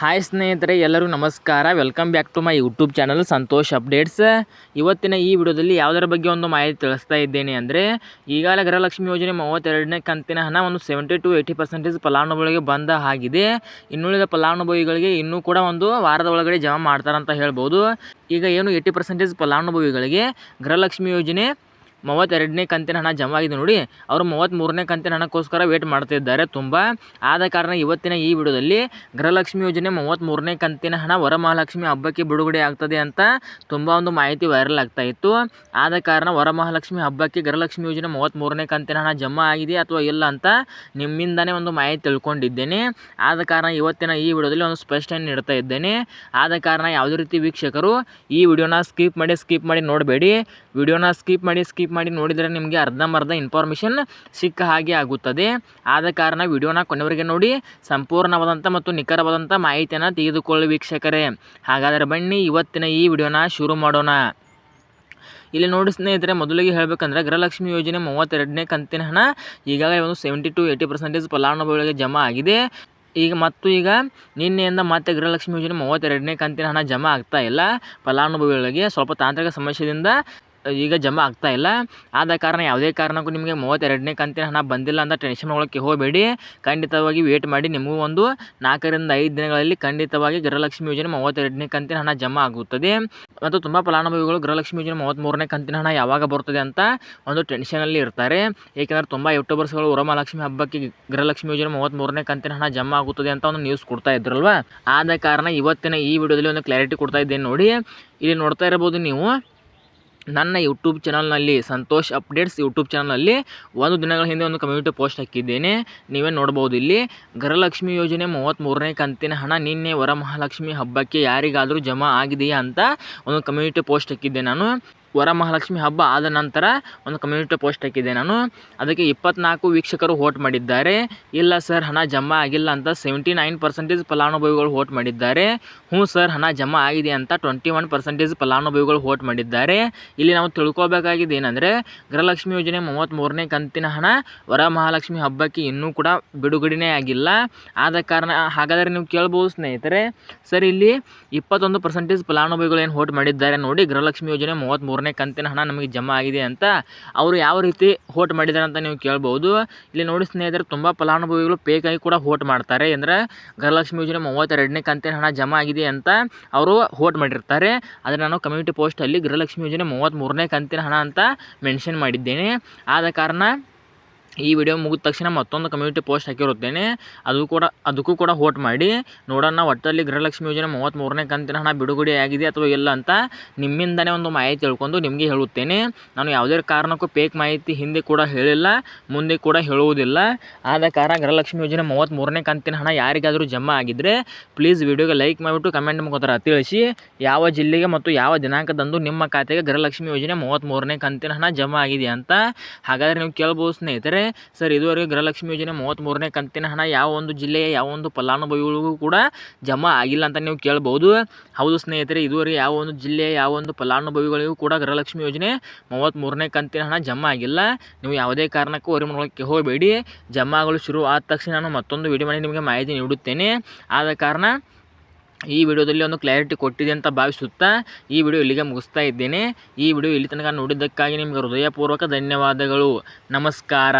Hi ಸ್ನೇಹಿತರೆ, ಎಲ್ಲರೂ ನಮಸ್ಕಾರ. Welcome back to my YouTube channel Santosh updates. ಇವತ್ತಿನ ಈ ವಿಡಿಯೋದಲ್ಲಿ ಯಾವುದರ ಬಗ್ಗೆ ಒಂದು ಮಾಹಿತಿ ತಿಳಿಸ್ತಾ ಇದ್ದೇನೆ ಅಂದರೆ, ಈಗಾಗಲೇ ಗೃಹಲಕ್ಷ್ಮಿ ಯೋಜನೆ 32ನೇ ಕಂತಿನ ಹಣ ಒಂದು 70-80% ಫಲಾನುಭವಿಗಳಿಗೆ ಬಂದ ಆಗಿದೆ. ಇನ್ನುಳಿದ ಫಲಾನುಭವಿಗಳಿಗೆ ಇನ್ನೂ ಕೂಡ ಒಂದು ವಾರದ ಒಳಗಡೆ ಜಮಾ ಮಾಡ್ತಾರಂತ ಹೇಳ್ಬೋದು. ಈಗ ಏನು 80% ಫಲಾನುಭವಿಗಳಿಗೆ ಗೃಹಲಕ್ಷ್ಮಿ ಯೋಜನೆ 32ನೇ ಕಂತಿನ ಹಣ ಜಮಾ ಆಗಿದೆ ನೋಡಿ, ಅವರು 33ನೇ ಕಂತಿನ ಹಣಕ್ಕೋಸ್ಕರ ವೇಟ್ ಮಾಡ್ತಿದ್ದಾರೆ ತುಂಬ. ಆದ ಕಾರಣ ಇವತ್ತಿನ ಈ ವಿಡಿಯೋದಲ್ಲಿ ಗೃಹಲಕ್ಷ್ಮಿ ಯೋಜನೆ 33ನೇ ಕಂತಿನ ಹಣ ವರಮಹಾಲಕ್ಷ್ಮಿ ಹಬ್ಬಕ್ಕೆ ಬಿಡುಗಡೆ ಆಗ್ತದೆ ಅಂತ ತುಂಬ ಒಂದು ಮಾಹಿತಿ ವೈರಲ್ ಆಗ್ತಾ ಇತ್ತು. ಆದ ಕಾರಣ ವರಮಹಾಲಕ್ಷ್ಮಿ ಹಬ್ಬಕ್ಕೆ ಗೃಹಲಕ್ಷ್ಮಿ ಯೋಜನೆ 33ನೇ ಕಂತಿನ ಹಣ ಜಮಾ ಆಗಿದೆ ಅಥವಾ ಇಲ್ಲ ಅಂತ ನಿಮ್ಮಿಂದನೇ ಒಂದು ಮಾಹಿತಿ ತಿಳ್ಕೊಂಡಿದ್ದೇನೆ. ಆದ ಕಾರಣ ಇವತ್ತಿನ ಈ ವಿಡಿಯೋದಲ್ಲಿ ಒಂದು ಸ್ಪಷ್ಟನೆ ನೀಡ್ತಾ ಇದ್ದೇನೆ. ಆದ ಕಾರಣ ಯಾವುದೇ ರೀತಿ ವೀಕ್ಷಕರು ಈ ವಿಡಿಯೋನ ಸ್ಕಿಪ್ ಮಾಡಿ ನೋಡಬೇಡಿ. ವಿಡಿಯೋನ ಸ್ಕಿಪ್ ಮಾಡಿ ನೋಡಿದರೆ ನಿಮಗೆ ಅರ್ಧಂಬರ್ಧ ಇನ್ಫಾರ್ಮೇಷನ್ ಸಿಕ್ಕ ಹಾಗೆ ಆಗುತ್ತದೆ. ಆದ ಕಾರಣ ವಿಡಿಯೋನ ಕೊನೆವರೆಗೆ ನೋಡಿ ಸಂಪೂರ್ಣವಾದಂಥ ಮತ್ತು ನಿಖರವಾದಂಥ ಮಾಹಿತಿಯನ್ನು ತೆಗೆದುಕೊಳ್ಳಿ ವೀಕ್ಷಕರೇ. ಹಾಗಾದರೆ ಬನ್ನಿ ಇವತ್ತಿನ ಈ ವಿಡಿಯೋನ ಶುರು ಮಾಡೋಣ. ಇಲ್ಲಿ ನೋಡಿ ಸ್ನೇಹಿತರೆ, ಮೊದಲಿಗೆ ಹೇಳಬೇಕಂದ್ರೆ ಗೃಹಲಕ್ಷ್ಮಿ ಯೋಜನೆ 32ನೇ ಕಂತಿನ ಹಣ ಈಗಾಗಲೇ ಒಂದು 70-80% ಫಲಾನುಭವಿಗಳಿಗೆ ಜಮಾ ಆಗಿದೆ. ಈಗ ನಿನ್ನೆಯಿಂದ ಮತ್ತೆ ಗೃಹಲಕ್ಷ್ಮಿ ಯೋಜನೆ 32ನೇ ಕಂತಿನ ಹಣ ಜಮಾ ಆಗ್ತಾ ಇಲ್ಲ. ಫಲಾನುಭವಿಗಳಿಗೆ ಸ್ವಲ್ಪ ತಾಂತ್ರಿಕ ಸಮಸ್ಯೆಯಿಂದ ಈಗ ಜಮಾ ಆಗ್ತಾ ಇಲ್ಲ. ಆದ ಕಾರಣ ಯಾವುದೇ ಕಾರಣಕ್ಕೂ ನಿಮಗೆ 32ನೇ ಕಂತಿನ ಹಣ ಬಂದಿಲ್ಲ ಅಂತ ಟೆನ್ಷನ್ ಮಾಡೋಕ್ಕೆ ಹೋಗಬೇಡಿ. ಖಂಡಿತವಾಗಿ ವೇಟ್ ಮಾಡಿ. ನಿಮಗೂ ಒಂದು 4-5 ದಿನಗಳಲ್ಲಿ ಖಂಡಿತವಾಗಿ ಗೃಹಲಕ್ಷ್ಮಿ ಯೋಜನೆ 32ನೇ ಕಂತಿನ ಹಣ ಜಮಾ ಆಗುತ್ತದೆ. ಮತ್ತು ತುಂಬ ಫಲಾನುಭವಿಗಳು ಗೃಹಲಕ್ಷ್ಮಿ ಯೋಜನೆ 33ನೇ ಕಂತಿನ ಹಣ ಯಾವಾಗ ಬರ್ತದೆ ಅಂತ ಒಂದು ಟೆನ್ಷನಲ್ಲಿ ಇರ್ತಾರೆ. ಏಕೆಂದರೆ ತುಂಬ ಯೂಟ್ಯೂಬರ್ಸ್ಗಳು ವರಮಹಾಲಕ್ಷ್ಮಿ ಹಬ್ಬಕ್ಕೆ ಗೃಹಲಕ್ಷ್ಮಿ ಯೋಜನೆ 33ನೇ ಕಂತಿನ ಹಣ ಜಮಾ ಆಗುತ್ತದೆ ಅಂತ ಒಂದು ನ್ಯೂಸ್ ಕೊಡ್ತಾ ಇದ್ರಲ್ವ. ಆದ ಕಾರಣ ಇವತ್ತಿನ ಈ ವಿಡಿಯೋದಲ್ಲಿ ಒಂದು ಕ್ಲಾರಿಟಿ ಕೊಡ್ತಾ ಇದ್ದೇನೆ ನೋಡಿ. ಇಲ್ಲಿ ನೋಡ್ತಾ ಇರ್ಬೋದು ನೀವು, ನನ್ನ ಯೂಟ್ಯೂಬ್ ಚಾನಲ್ನಲ್ಲಿ ಸಂತೋಷ್ ಅಪ್ಡೇಟ್ಸ್ ಯೂಟ್ಯೂಬ್ ಚಾನಲ್ನಲ್ಲಿ ಒಂದು ದಿನಗಳ ಹಿಂದೆ ಒಂದು ಕಮ್ಯುನಿಟಿ ಪೋಸ್ಟ್ ಹಾಕಿದ್ದೇನೆ. ನೀವೇ ನೋಡ್ಬೋದು. ಇಲ್ಲಿ ಗೃಹಲಕ್ಷ್ಮಿ ಯೋಜನೆ 33ನೇ ಕಂತಿನ ಹಣ ನಿನ್ನೆ ವರಮಹಾಲಕ್ಷ್ಮಿ ಹಬ್ಬಕ್ಕೆ ಯಾರಿಗಾದರೂ ಜಮಾ ಆಗಿದೆಯಾ ಅಂತ ಒಂದು ಕಮ್ಯುನಿಟಿ ಪೋಸ್ಟ್ ಹಾಕಿದ್ದೆ ನಾನು. ವರಮಹಾಲಕ್ಷ್ಮಿ ಹಬ್ಬ ಆದ ನಂತರ ಒಂದು ಕಮ್ಯುನಿಟಿ ಪೋಸ್ಟ್ ಹಾಕಿದ್ದೆ ನಾನು. ಅದಕ್ಕೆ 24 ವೀಕ್ಷಕರು ವೋಟ್ ಮಾಡಿದ್ದಾರೆ. ಇಲ್ಲ ಸರ್, ಹಣ ಜಮಾ ಆಗಿಲ್ಲ ಅಂತ 79% ಫಲಾನುಭವಿಗಳು ವೋಟ್ ಮಾಡಿದ್ದಾರೆ. ಹ್ಞೂ ಸರ್, ಹಣ ಜಮಾ ಆಗಿದೆ ಅಂತ 21% ಫಲಾನುಭವಿಗಳು ವೋಟ್ ಮಾಡಿದ್ದಾರೆ. ಇಲ್ಲಿ ನಾವು ತಿಳ್ಕೊಬೇಕಾಗಿದೆ ಏನಂದರೆ, ಗೃಹಲಕ್ಷ್ಮಿ ಯೋಜನೆ 33ನೇ ಕಂತಿನ ಹಣ ವರಮಹಾಲಕ್ಷ್ಮಿ ಹಬ್ಬಕ್ಕೆ ಇನ್ನೂ ಕೂಡ ಬಿಡುಗಡೆನೇ ಆಗಿಲ್ಲ. ಆದ ಕಾರಣ ಹಾಗಾದರೆ ನೀವು ಕೇಳ್ಬೋದು ಸ್ನೇಹಿತರೆ, ಸರ್ ಇಲ್ಲಿ 21% ಫಲಾನುಭವಿಗಳು ಏನು ವೋಟ್ ಮಾಡಿದ್ದಾರೆ ನೋಡಿ, ಗೃಹಲಕ್ಷ್ಮಿ ಯೋಜನೆ 33ನೇ ಕಂತಿನ ಹಣ ನಮಗೆ ಜಮಾ ಆಗಿದೆ ಅಂತ, ಅವರು ಯಾವ ರೀತಿ ವೋಟ್ ಮಾಡಿದ್ದಾರೆ ಅಂತ ನೀವು ಕೇಳ್ಬೋದು. ಇಲ್ಲಿ ನೋಡಿ ಸ್ನೇಹಿತರೆ, ತುಂಬ ಫಲಾನುಭವಿಗಳು ಫೇಕಾಗಿ ಕೂಡ ವೋಟ್ ಮಾಡ್ತಾರೆ. ಅಂದರೆ ಗೃಹಲಕ್ಷ್ಮಿ ಯೋಜನೆ 32ನೇ ಕಂತಿನ ಹಣ ಜಮಾ ಆಗಿದೆ ಅಂತ ಅವರು ವೋಟ್ ಮಾಡಿರ್ತಾರೆ. ಆದರೆ ನಾನು ಕಮ್ಯುನಿಟಿ ಪೋಸ್ಟಲ್ಲಿ ಗೃಹಲಕ್ಷ್ಮಿ ಯೋಜನೆ 33ನೇ ಕಂತಿನ ಹಣ ಅಂತ ಮೆನ್ಷನ್ ಮಾಡಿದ್ದೇನೆ. ಆದ ಕಾರಣ ಈ ವಿಡಿಯೋ ಮುಗಿದ ತಕ್ಷಣ ಮತ್ತೊಂದು ಕಮ್ಯುನಿಟಿ ಪೋಸ್ಟ್ ಹಾಕಿರುತ್ತೇನೆ. ಅದಕ್ಕೂ ಕೂಡ ವೋಟ್ ಮಾಡಿ ನೋಡೋಣ. ಒಟ್ಟಲ್ಲಿ ಗೃಹಲಕ್ಷ್ಮಿ ಯೋಜನೆ 33ನೇ ಕಂತಿನ ಹಣ ಬಿಡುಗಡೆ ಆಗಿದೆ ಅಥವಾ ಇಲ್ಲ ಅಂತ ನಿಮ್ಮಿಂದನೇ ಒಂದು ಮಾಹಿತಿ ತಿಳ್ಕೊಂಡು ನಿಮಗೆ ಹೇಳುತ್ತೇನೆ. ನಾನು ಯಾವುದೇ ಕಾರಣಕ್ಕೂ ಫೇಕ್ ಮಾಹಿತಿ ಹಿಂದೆ ಕೂಡ ಹೇಳಿಲ್ಲ, ಮುಂದೆ ಕೂಡ ಹೇಳುವುದಿಲ್ಲ. ಆದ ಕಾರಣ ಗೃಹಲಕ್ಷ್ಮಿ ಯೋಜನೆ 33ನೇ ಕಂತಿನ ಹಣ ಯಾರಿಗಾದರೂ ಜಮಾ ಆಗಿದ್ದರೆ ಪ್ಲೀಸ್ ವಿಡಿಯೋಗೆ ಲೈಕ್ ಮಾಡಿಬಿಟ್ಟು ಕಮೆಂಟ್ ಮುಖಾಂತರ ತಿಳಿಸಿ ಯಾವ ಜಿಲ್ಲೆಗೆ ಮತ್ತು ಯಾವ ದಿನಾಂಕದಂದು ನಿಮ್ಮ ಖಾತೆಗೆ ಗೃಹಲಕ್ಷ್ಮಿ ಯೋಜನೆ 33ನೇ ಕಂತಿನ ಹಣ ಜಮಾ ಆಗಿದೆ ಅಂತ. ಹಾಗಾದರೆ ನೀವು ಕೇಳ್ಬೋದು ಸ್ನೇಹಿತರೆ, ಸರ್ ಇದುವರೆಗೆ ಗೃಹಲಕ್ಷ್ಮಿ ಯೋಜನೆ 33ನೇ ಕಂತಿನ ಹಣ ಯಾವ ಒಂದು ಜಿಲ್ಲೆಯ ಯಾವ ಒಂದು ಫಲಾನುಭವಿಗಳಿಗೂ ಕೂಡ ಜಮಾ ಆಗಿಲ್ಲ ಅಂತ ನೀವು ಕೇಳ್ಬೋದು. ಹೌದು ಸ್ನೇಹಿತರೆ, ಇದುವರೆಗೆ ಯಾವ ಒಂದು ಜಿಲ್ಲೆಯ ಯಾವ ಒಂದು ಫಲಾನುಭವಿಗಳಿಗೂ ಕೂಡ ಗೃಹಲಕ್ಷ್ಮಿ ಯೋಜನೆ 33ನೇ ಕಂತಿನ ಹಣ ಜಮಾ ಆಗಿಲ್ಲ. ನೀವು ಯಾವುದೇ ಕಾರಣಕ್ಕೂ ವರಿ ಮಾಡೋಕ್ಕೆ ಹೋಗಬೇಡಿ. ಜಮಾಗಳು ಶುರು ಆದ ತಕ್ಷಣ ನಾನು ಮತ್ತೊಂದು ವಿಡಿಯೋ ಮಾಡಿ ನಿಮಗೆ ಮಾಹಿತಿ ನೀಡುತ್ತೇನೆ. ಆದ ಕಾರಣ ಈ ವಿಡಿಯೋದಲ್ಲಿ ಒಂದು ಕ್ಲಾರಿಟಿ ಕೊಟ್ಟಿದೆ ಅಂತ ಭಾವಿಸುತ್ತಾ ಈ ವಿಡಿಯೋ ಇಲ್ಲಿಗೆ ಮುಗಿಸ್ತಾ ಇದ್ದೇನೆ. ಈ ವಿಡಿಯೋ ಇಲ್ಲಿ ತನಕ ನೋಡಿದ್ದಕ್ಕಾಗಿ ನಿಮಗೆ ಹೃದಯಪೂರ್ವಕ ಧನ್ಯವಾದಗಳು. ನಮಸ್ಕಾರ.